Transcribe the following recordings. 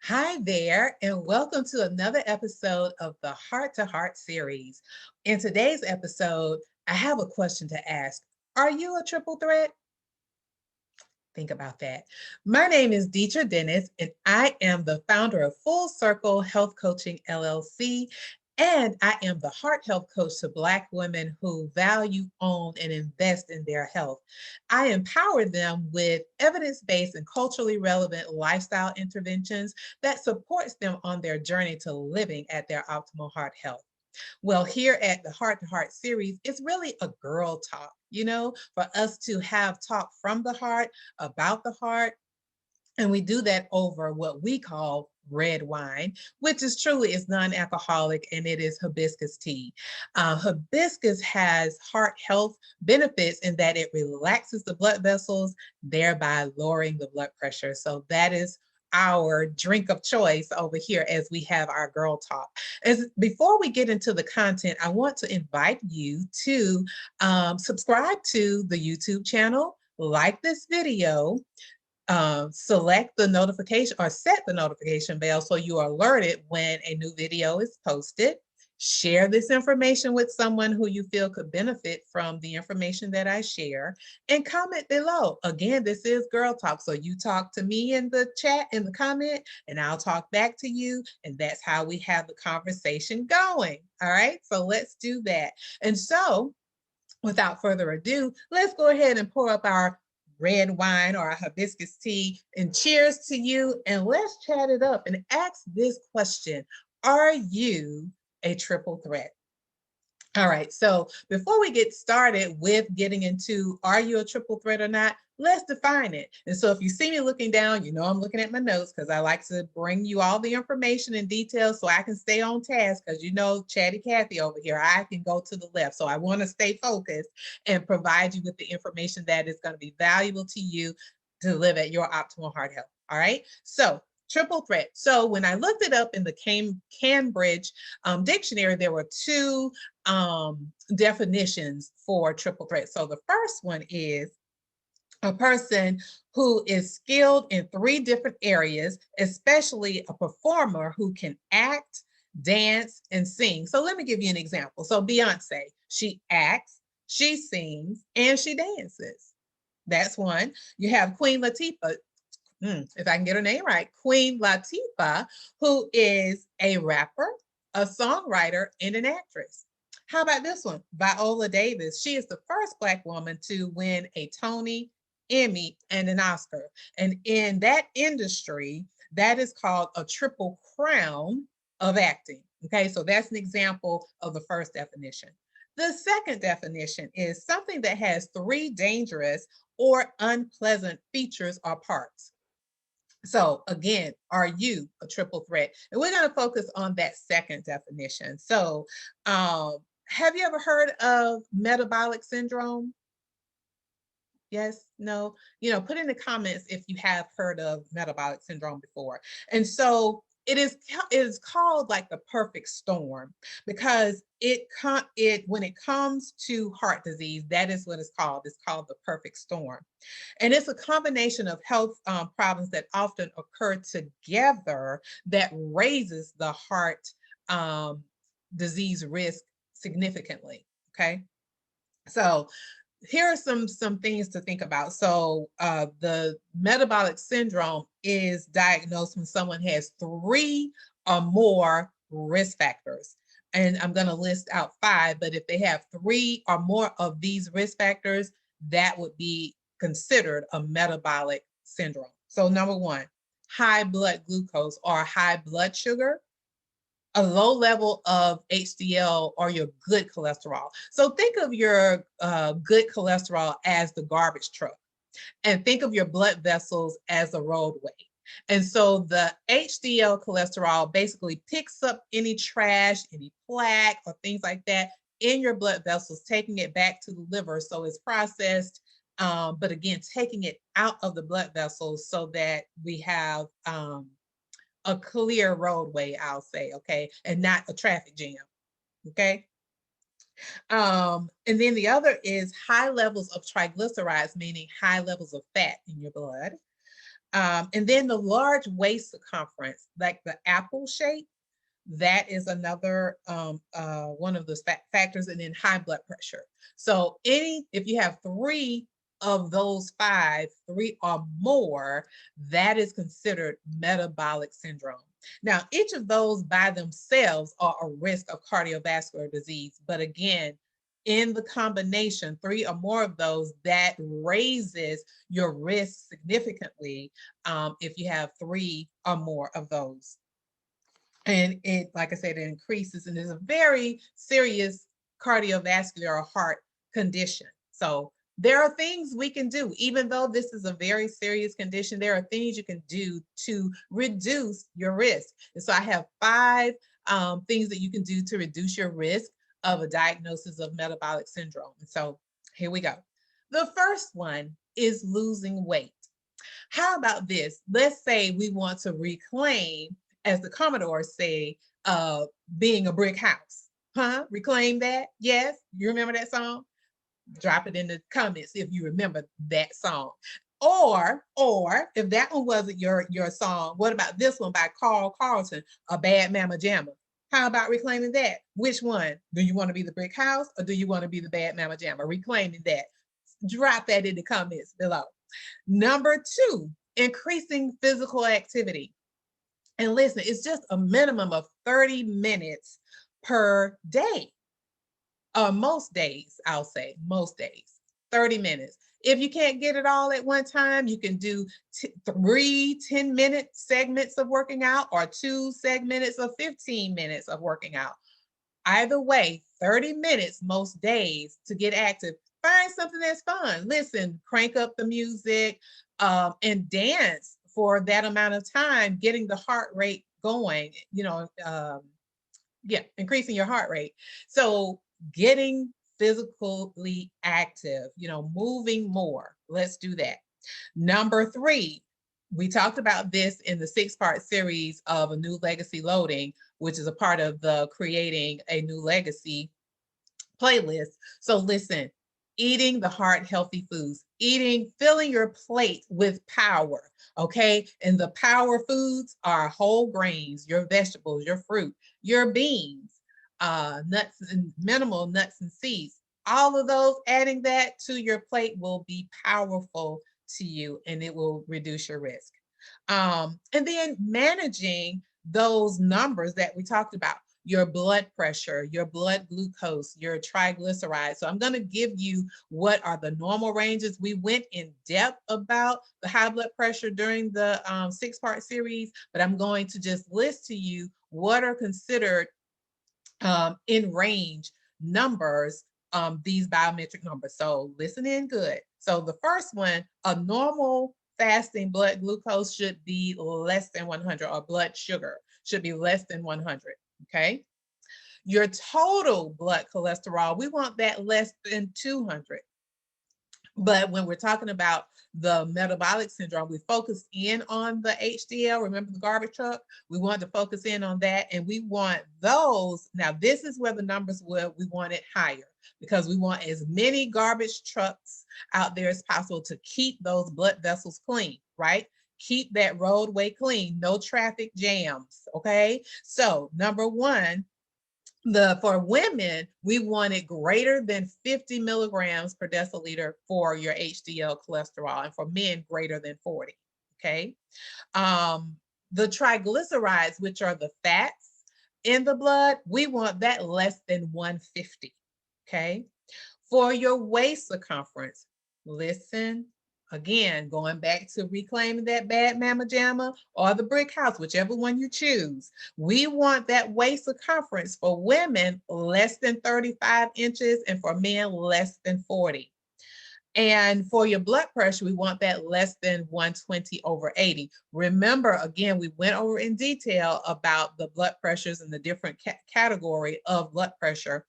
Hi there, and welcome to another episode of the Heart to Heart series. In today's episode, I have a question to ask. Are you a triple threat? Think about that. My name is Deitra Dennis, and I am the founder of Full Circle Health Coaching LLC. And I am the heart health coach to Black women who value, own, and invest in their health. I empower them with evidence-based and culturally relevant lifestyle interventions that supports them on their journey to living at their optimal heart health. Well, here at the Heart to Heart series, it's really a girl talk, for us to have talk from the heart about the heart. And we do that over what we call red wine, which is truly is non-alcoholic, and it is hibiscus tea. Hibiscus has heart health benefits in that it relaxes the blood vessels, thereby lowering the blood pressure. So that is our drink of choice over here as we have our girl talk. As before we get into the content, I want to invite you to subscribe to the YouTube channel, like this video, select the notification or set the notification bell so you are alerted when a new video is posted. Share this information with someone who you feel could benefit from the information that I share, and comment below. Again, this is Girl Talk. So you talk to me in the chat, in the comment, and I'll talk back to you. And that's how we have the conversation going. All right, so let's do that. And so without further ado, let's go ahead and pour up our red wine or our hibiscus tea, and cheers to you. And let's chat it up and ask this question. Are you a triple threat? All right, so before we get started with getting into are you a triple threat or not, let's define it. And so if you see me looking down, you know I'm looking at my notes because I like to bring you all the information and details so I can stay on task, because Chatty Cathy over here, I can go to the left. So I want to stay focused and provide you with the information that is going to be valuable to you to live at your optimal heart health. All right, so triple threat. So when I looked it up in the Cambridge dictionary, there were two definitions for triple threat. So the first one is a person who is skilled in three different areas, especially a performer who can act, dance, and sing. So let me give you an example. So Beyonce, she acts, she sings, and she dances. That's one. You have Queen Latifah, if I can get her name right, Queen Latifah, who is a rapper, a songwriter, and an actress. How about this one? Viola Davis. She is the first Black woman to win a Tony, Emmy, and an Oscar. And in that industry, that is called a triple crown of acting. Okay, so that's an example of the first definition. The second definition is something that has three dangerous or unpleasant features or parts. So again, are you a triple threat? And we're going to focus on that second definition. So have you ever heard of metabolic syndrome? Yes, no, put in the comments if you have heard of metabolic syndrome before. And so it is called like the perfect storm, because it when it comes to heart disease, that is what it's called. It's called the perfect storm. And it's a combination of health problems that often occur together that raises the heart disease risk significantly. Okay. So here are some things to think about. So the metabolic syndrome is diagnosed when someone has three or more risk factors. And I'm going to list out five, but if they have three or more of these risk factors, that would be considered a metabolic syndrome. So number one, high blood glucose or high blood sugar, a low level of HDL or your good cholesterol. So think of your good cholesterol as the garbage truck, and think of your blood vessels as a roadway. And so the HDL cholesterol basically picks up any trash, any plaque, or things like that in your blood vessels, taking it back to the liver. So it's processed, but again, taking it out of the blood vessels so that we have a clear roadway, I'll say, okay, and not a traffic jam, okay? And then the other is high levels of triglycerides, meaning high levels of fat in your blood. And then the large waist circumference, like the apple shape, that is another one of the factors. And then high blood pressure. So if you have three of those five, three or more, that is considered metabolic syndrome. Now, each of those by themselves are a risk of cardiovascular disease. But again, in the combination, three or more of those, that raises your risk significantly if you have three or more of those. And it, like I said, it increases and is a very serious cardiovascular or heart condition. So there are things we can do, even though this is a very serious condition, there are things you can do to reduce your risk. And so I have five things that you can do to reduce your risk of a diagnosis of metabolic syndrome. And so here we go. The first one is losing weight. How about this? Let's say we want to reclaim, as the Commodores say, being a brick house. Huh? Reclaim that? Yes? You remember that song? Drop it in the comments if you remember that song. Or if that one wasn't your song, what about this one by Carl Carlton, A Bad Mama Jamma? How about reclaiming that? Which one? Do you want to be the brick house or do you want to be the bad mama jamma? Reclaiming that. Drop that in the comments below. Number two, increasing physical activity. And listen, it's just a minimum of 30 minutes per day. Most days, I'll say, most days, 30 minutes. If you can't get it all at one time, you can do 3 10-minute segments of working out or 2 segments of 15 minutes of working out. Either way, 30 minutes most days to get active. Find something that's fun. Listen, crank up the music and dance for that amount of time, getting the heart rate going, increasing your heart rate. So getting physically active, moving more. Let's do that. Number three, we talked about this in the 6-part series of A New Legacy Loading, which is a part of the Creating a New Legacy playlist. So listen, eating the heart healthy foods, filling your plate with power, okay? And the power foods are whole grains, your vegetables, your fruit, your beans, nuts and minimal nuts and seeds. All of those, adding that to your plate will be powerful to you and it will reduce your risk. And then managing those numbers that we talked about, your blood pressure, your blood glucose, your triglycerides. So I'm going to give you what are the normal ranges. We went in depth about the high blood pressure during the 6-part series, but I'm going to just list to you what are considered in range numbers, these biometric numbers. So listen in good. So the first one, a normal fasting blood glucose should be less than 100, or blood sugar should be less than 100. Okay. Your total blood cholesterol, we want that less than 200. But when we're talking about the metabolic syndrome, we focus in on the HDL. Remember the garbage truck? We want to focus in on that. And we want those. Now, this is where the numbers we want it higher, because we want as many garbage trucks out there as possible to keep those blood vessels clean, right? Keep that roadway clean, no traffic jams, okay? So number one, for women, we want it greater than 50 milligrams per deciliter for your HDL cholesterol, and for men, greater than 40, okay? The triglycerides, which are the fats in the blood, we want that less than 150, okay? For your waist circumference, listen, again, going back to reclaiming that bad mama jamma or the brick house, whichever one you choose. We want that waist circumference for women less than 35 inches and for men less than 40. And for your blood pressure, we want that less than 120/80. Remember, again, we went over in detail about the blood pressures and the different category of blood pressure,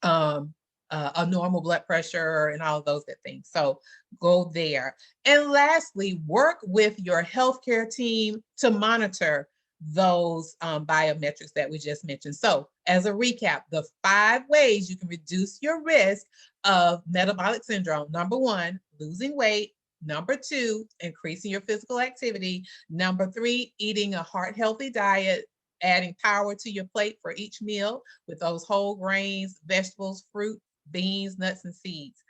a normal blood pressure and all of those good things. So go there. And lastly, work with your healthcare team to monitor those biometrics that we just mentioned. So as a recap, the 5 ways you can reduce your risk of metabolic syndrome. Number 1, losing weight. Number 2, increasing your physical activity. Number 3, eating a heart-healthy diet, adding power to your plate for each meal with those whole grains, vegetables, fruit, beans, nuts, and seeds.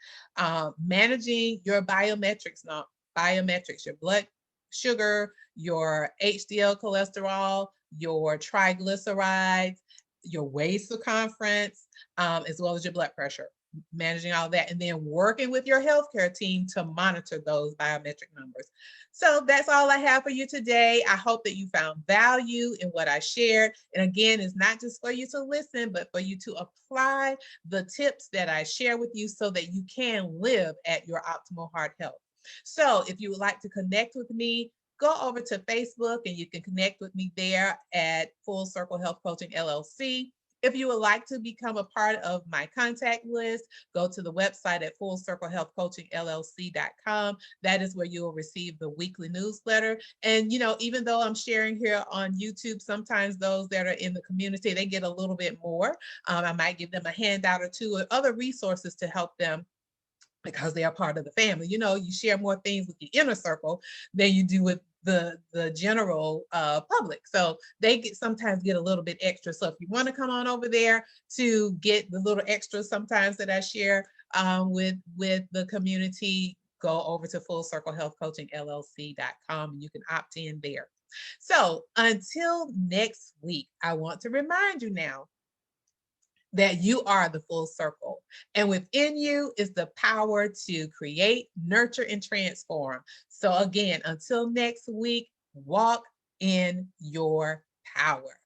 Managing your biometrics, your blood sugar, your HDL cholesterol, your triglycerides, your waist circumference, as well as your blood pressure, managing all that, and then working with your healthcare team to monitor those biometric numbers. So that's all I have for you today. I hope that you found value in what I shared. And again, it's not just for you to listen, but for you to apply the tips that I share with you so that you can live at your optimal heart health. So if you would like to connect with me, go over to Facebook and you can connect with me there at Full Circle Health Coaching LLC. If you would like to become a part of my contact list, go to the website at fullcirclehealthcoachingllc.com. That is where you will receive the weekly newsletter. And, even though I'm sharing here on YouTube, sometimes those that are in the community, they get a little bit more. I might give them a handout or two or other resources to help them because they are part of the family. You share more things with the inner circle than you do with the general public. So they sometimes get a little bit extra. So if you want to come on over there to get the little extras sometimes that I share with the community, go over to fullcirclehealthcoachingllc.com and you can opt in there. So until next week, I want to remind you now that you are the full circle. And within you is the power to create, nurture, and transform. So again, until next week, walk in your power.